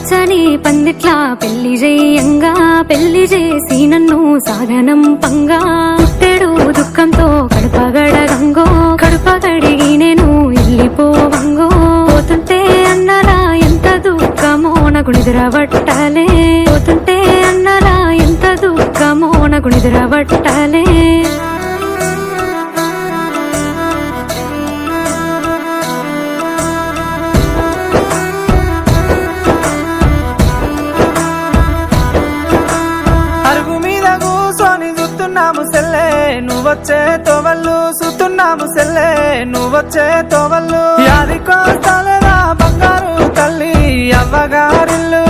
పచ్చని పందిట్లా పెళ్లి చేయంగా పెళ్లి చేసి నన్ను సాగనం పంగా పుట్టెడు దుఃఖంతో కడుపగడగంగో కడుపగడిగి నేను వెళ్ళిపోవంగో పోతుంటే అన్నలా ఎంత దుఃఖమో నాకు నిద్రబట్టలే పోతుంటే అన్నలా ఎంత దుఃఖమో నాకు నిద్రబట్టలే నువ్వొచ్చే తోవల్లు సుతున్నాము సెల్లే నువ్వొచ్చే తోవల్లు యాదికోస్తలేదా బంగారు తల్లి అవ్వగారిల్లు